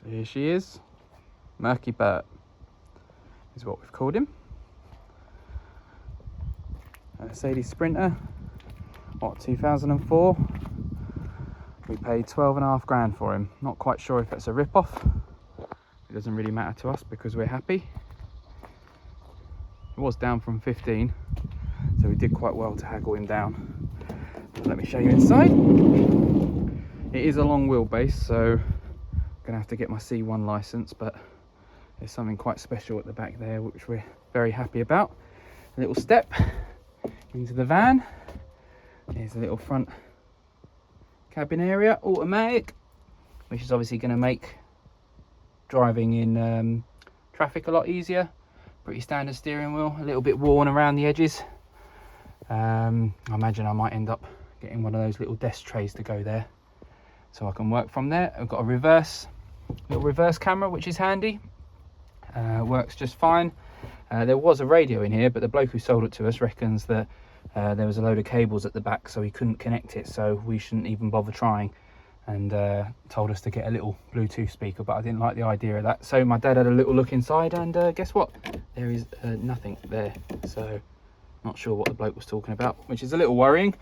So here she is, Merky Bert is what we've called him. A Mercedes Sprinter, 2004. We paid 12.5 grand for him. Not quite sure if it's a rip-off. It doesn't really matter to us because we're happy. It was down from 15, so we did quite well to haggle him down. Let me show you inside. It is a long wheelbase, so I'm gonna have to get my C1 license, but there's something quite special at the back there which we're very happy about. A little step into the van. Here's a little front cabin area, automatic, which is obviously going to make driving in traffic a lot easier. Pretty standard steering wheel, a little bit worn around the edges. I imagine I might end up getting one of those little desk trays to go there so I can work from there. I've got a little reverse camera, which is handy. Works just fine. There was a radio in here, but the bloke who sold it to us reckons that there was a load of cables at the back, so he couldn't connect it, so we shouldn't even bother trying, and told us to get a little Bluetooth speaker, but I didn't like the idea of that. So my dad had a little look inside, and guess what? There is nothing there, so not sure what the bloke was talking about, which is a little worrying,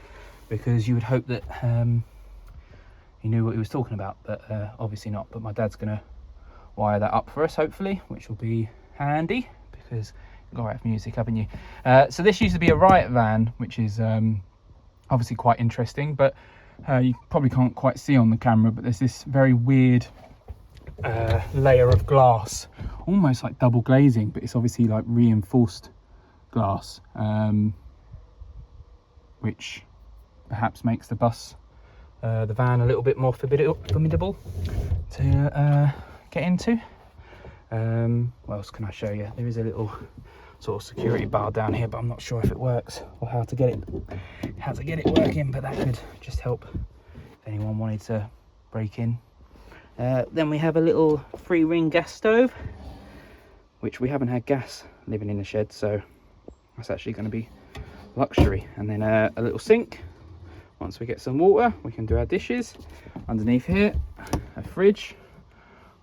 because you would hope that he knew what he was talking about, but obviously not. But my dad's gonna wire that up for us, hopefully, which will be handy, because you've got to have music, haven't you? So this used to be a riot van, which is obviously quite interesting, but you probably can't quite see on the camera, but there's this very weird layer of glass, almost like double glazing, but it's obviously like reinforced glass, which perhaps makes the van a little bit more formidable to get into. What else can I show you? There is a little sort of security bar down here, but I'm not sure if it works or how to get it working, but that could just help if anyone wanted to break in. Then we have a little 3-ring gas stove, which we haven't had gas living in the shed, so that's actually going to be luxury. And then a little sink. Once we get some water, we can do our dishes. Underneath here, a fridge,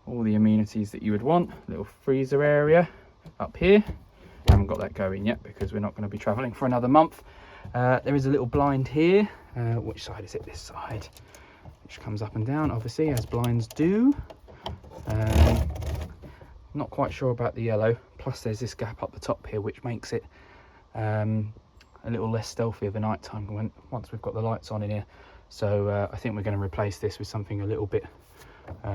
all the amenities that you would want. Little freezer area up here. I haven't got that going yet because we're not going to be traveling for another month. There is a little blind here. Which side is it? This side, which comes up and down, obviously, as blinds do. Not quite sure about the yellow. Plus there's this gap up the top here, which makes it a little less stealthy of the night time once we've got the lights on in here. So I think we're going to replace this with something a little bit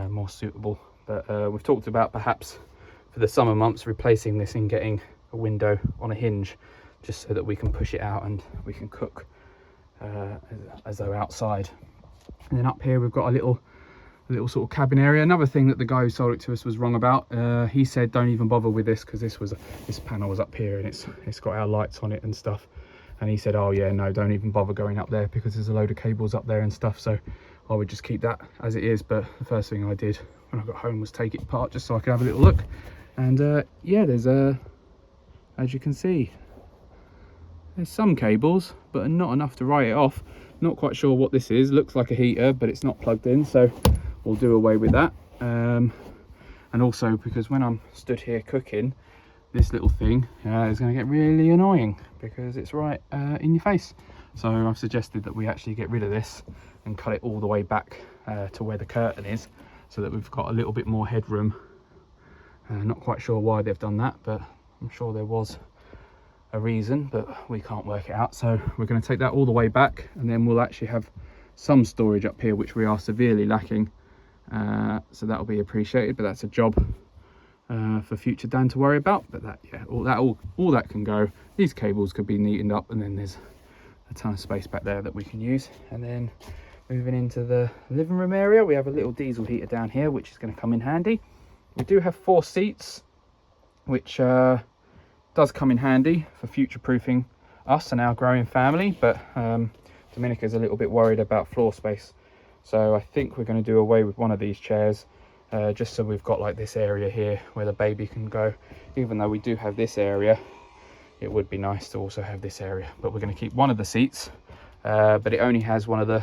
more suitable. But we've talked about perhaps for the summer months replacing this and getting a window on a hinge, just so that we can push it out and we can cook as though outside. And then up here we've got a little sort of cabin area. Another thing that the guy who sold it to us was wrong about. He said don't even bother with this, because this panel was up here and it's got our lights on it and stuff. And he said, oh yeah, no, don't even bother going up there because there's a load of cables up there and stuff. So I would just keep that as it is. But the first thing I did when I got home was take it apart just so I could have a little look. And yeah, there's as you can see, there's some cables, but not enough to write it off. Not quite sure what this is. Looks like a heater, but it's not plugged in, so we'll do away with that. And also because when I'm stood here cooking, this little thing is going to get really annoying because it's right in your face. So I've suggested that we actually get rid of this and cut it all the way back to where the curtain is, so that we've got a little bit more headroom. Not quite sure why they've done that, but I'm sure there was a reason, but we can't work it out. So we're going to take that all the way back, and then we'll actually have some storage up here, which we are severely lacking. So that'll be appreciated, but that's a job for future Dan to worry about. But that, yeah, all that can go. These cables could be neatened up, and then there's a ton of space back there that we can use. And then moving into the living room area, we have a little diesel heater down here, which is going to come in handy. We do have 4 seats, which does come in handy for future-proofing us and our growing family, but Dominica's a little bit worried about floor space, so I think we're going to do away with one of these chairs, just so we've got like this area here where the baby can go. Even though we do have this area, it would be nice to also have this area, but we're going to keep one of the seats, but it only has one of the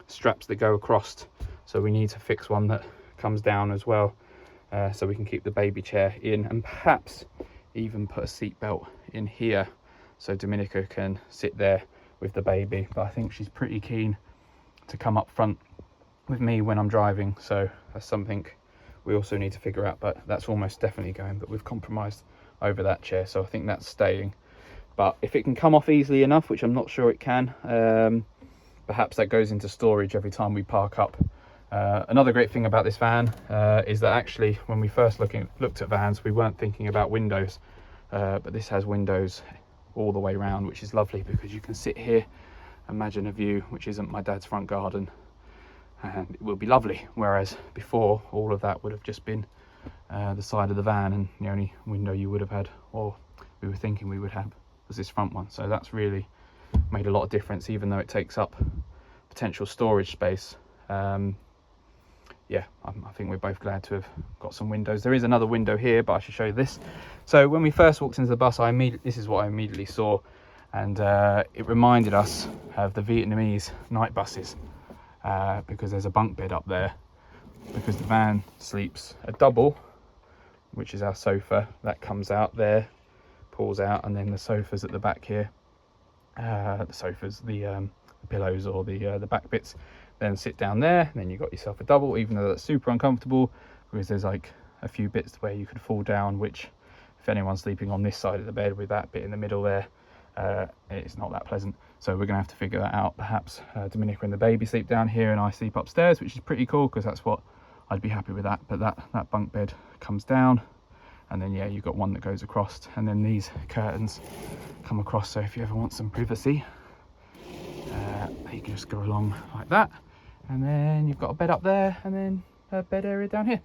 straps that go across, so we need to fix one that comes down as well. so we can keep the baby chair in, and perhaps even put a seat belt in here so Dominica can sit there with the baby. But I think she's pretty keen to come up front with me when I'm driving, so that's something we also need to figure out. But that's almost definitely going, but we've compromised over that chair, so I think that's staying. But if it can come off easily enough, which I'm not sure it can, perhaps that goes into storage every time we park up. Another great thing about this van is that actually when we first looked at vans, we weren't thinking about windows, but this has windows all the way around, which is lovely because you can sit here, imagine a view which isn't my dad's front garden, and it will be lovely. Whereas before, all of that would have just been the side of the van, and the only window you would have had, or we were thinking we would have, was this front one. So that's really made a lot of difference, even though it takes up potential storage space. Yeah, I think we're both glad to have got some windows. There is another window here, but I should show you this. So when we first walked into the bus, this is what I immediately saw, and it reminded us of the Vietnamese night buses, because there's a bunk bed up there, because the van sleeps a double, which is our sofa, that comes out there, pulls out, and then the sofa's at the back here. The sofas, the pillows, or the back bits, then sit down there, and then you got yourself a double, even though that's super uncomfortable because there's like a few bits where you could fall down, which if anyone's sleeping on this side of the bed with that bit in the middle there, it's not that pleasant. So we're gonna have to figure that out. Perhaps Dominica and the baby sleep down here and I sleep upstairs, which is pretty cool because that's what I'd be happy with that. But that bunk bed comes down, and then yeah, you've got one that goes across, and then these curtains come across, so if you ever want some privacy, you can just go along like that, and then you've got a bed up there, and then a bed area down here.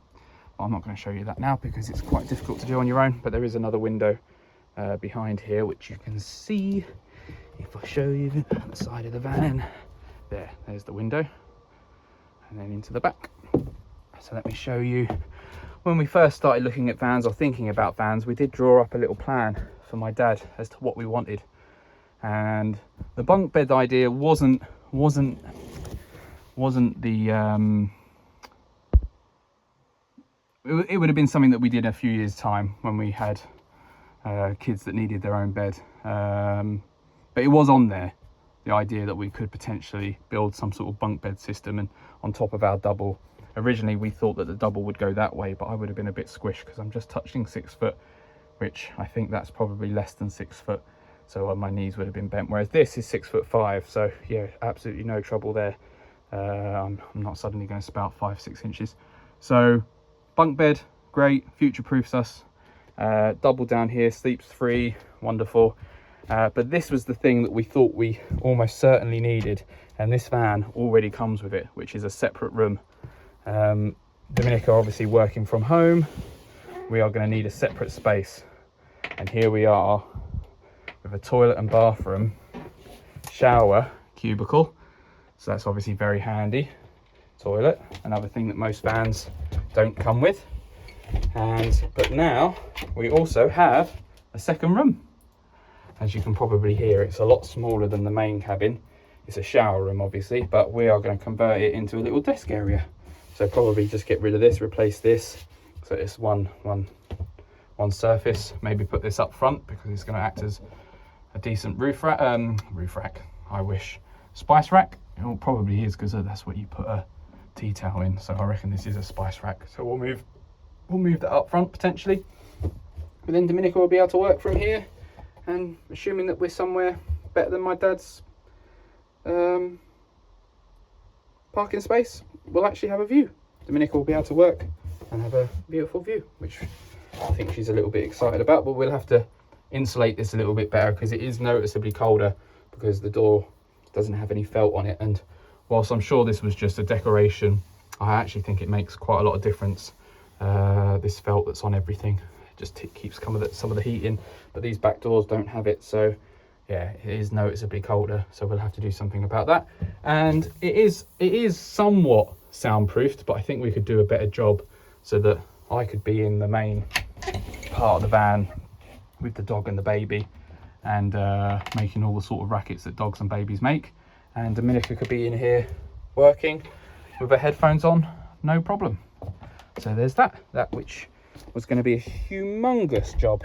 Well, I'm not going to show you that now because it's quite difficult to do on your own, but there is another window behind here, which you can see if I show you the side of the van. There's the window, and then into the back. So let me show you. When we first started looking at vans or thinking about vans, we did draw up a little plan for my dad as to what we wanted, and the bunk bed idea wasn't the it would have been something that we did in a few years time when we had kids that needed their own bed, but it was on there, the idea that we could potentially build some sort of bunk bed system and on top of our double. Originally we thought that the double would go that way, but I would have been a bit squished because I'm just touching 6 foot, which I think that's probably less than 6 foot, so my knees would have been bent, whereas this is 6'5", so yeah, absolutely no trouble there. I'm not suddenly going to spout 5-6 inches. So bunk bed, great, future proofs us. Double down here, sleeps free, wonderful. But this was the thing that we thought we almost certainly needed, and this van already comes with it, which is a separate room. Dominica obviously working from home, we are going to need a separate space, and here we are with a toilet and bathroom, shower, cubicle, so that's obviously very handy. Toilet, another thing that most vans don't come with, but now we also have a second room. As you can probably hear, it's a lot smaller than the main cabin. It's a shower room obviously, but we are going to convert it into a little desk area. So probably just get rid of this, replace this, so it's one surface. Maybe put this up front because it's going to act as a decent roof rack, I wish. Spice rack, it probably is because that's what you put a tea towel in, so I reckon this is a spice rack. So we'll move that up front potentially, but then Dominica will be able to work from here, and assuming that we're somewhere better than my dad's parking space, we'll actually have a view. Dominica will be able to work and have a beautiful view, which I think she's a little bit excited about, but we'll have to insulate this a little bit better because it is noticeably colder because the door doesn't have any felt on it. And whilst I'm sure this was just a decoration, I actually think it makes quite a lot of difference. This felt that's on everything, it just keeps some of the heat in, but these back doors don't have it, so yeah, it is noticeably colder, so we'll have to do something about that. And it is somewhat soundproofed, but I think we could do a better job so that I could be in the main part of the van with the dog and the baby, and making all the sort of rackets that dogs and babies make, and Dominica could be in here working with her headphones on, no problem. So there's that which was going to be a humongous job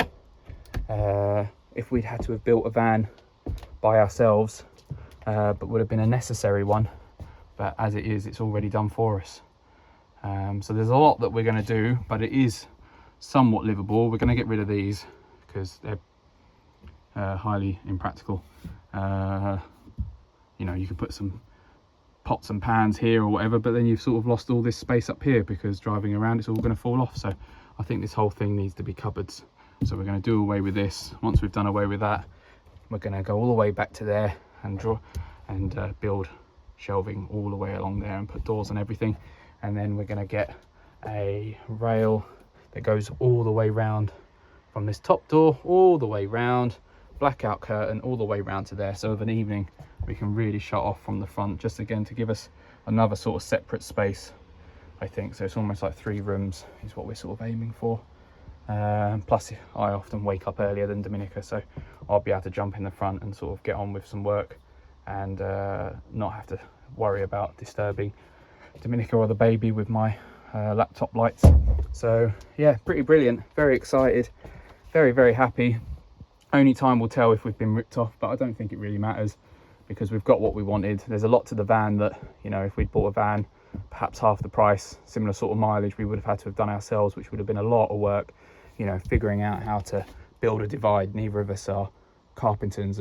if we'd had to have built a van by ourselves, but would have been a necessary one. But as it is, it's already done for us. So there's a lot that we're going to do, but it is somewhat livable. We're going to get rid of these because they're highly impractical. You know, you could put some pots and pans here or whatever, but then you've sort of lost all this space up here because driving around it's all going to fall off. So I think this whole thing needs to be cupboards. So we're going to do away with this. Once we've done away with that, we're going to go all the way back to there and build shelving all the way along there and put doors and everything. And then we're going to get a rail that goes all the way round from this top door all the way round, blackout curtain all the way round to there, so of an evening we can really shut off from the front, just again to give us another sort of separate space, I think. So it's almost like 3 rooms is what we're sort of aiming for. Plus I often wake up earlier than Dominica, so I'll be able to jump in the front and sort of get on with some work and not have to worry about disturbing Dominica or the baby with my laptop lights. So yeah, pretty brilliant, very excited, very happy. Only time will tell if we've been ripped off, but I don't think it really matters because we've got what we wanted. There's a lot to the van that, you know, if we'd bought a van perhaps half the price, similar sort of mileage, we would have had to have done ourselves, which would have been a lot of work, you know, figuring out how to build a divide. Neither of us are carpenters,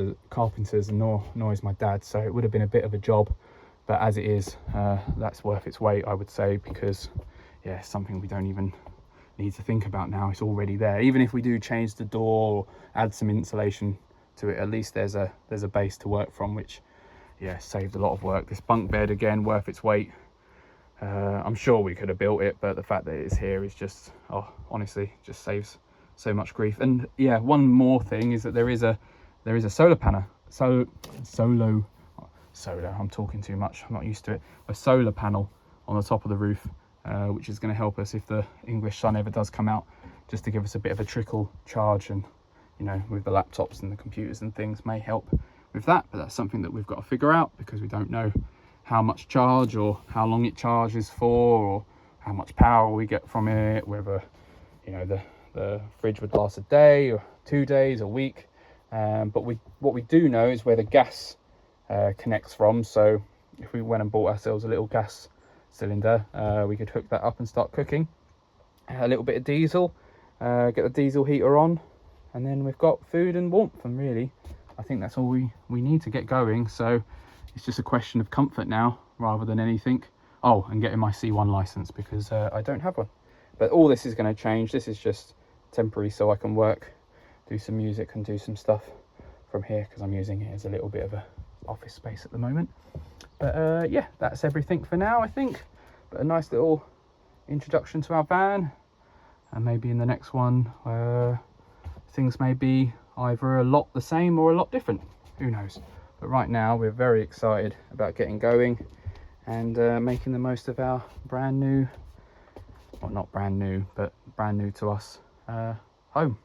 nor is my dad, so it would have been a bit of a job. But as it is, that's worth its weight, I would say, because yeah, it's something we don't even need to think about now. It's already there. Even if we do change the door or add some insulation to it, at least there's a base to work from, which yeah, saved a lot of work. This bunk bed, again, worth its weight. I'm sure we could have built it, but the fact that it's here is just, oh, honestly, just saves so much grief. And yeah, one more thing is that there is a solar panel, solar, I'm talking too much, I'm not used to it, a solar panel on the top of the roof, which is going to help us if the English sun ever does come out, just to give us a bit of a trickle charge, and you know, with the laptops and the computers and things, may help with that. But that's something that we've got to figure out because we don't know how much charge or how long it charges for, or how much power we get from it, whether, you know, the fridge would last a day or 2 days, a week. But what we do know is where the gas connects from. So if we went and bought ourselves a little gas cylinder, we could hook that up and start cooking. A little bit of diesel, get the diesel heater on, and then we've got food and warmth. And really, I think that's all we need to get going. So it's just a question of comfort now rather than anything. Oh, and getting my C1 license, because I don't have one. But all this is going to change. This is just temporary so I can work, do some music and do some stuff from here, because I'm using it as a little bit of a office space at the moment. But yeah, that's everything for now, I think. But a nice little introduction to our van, and maybe in the next one things may be either a lot the same or a lot different, who knows. But right now we're very excited about getting going and making the most of our brand new, well, not brand new, but brand new to us home.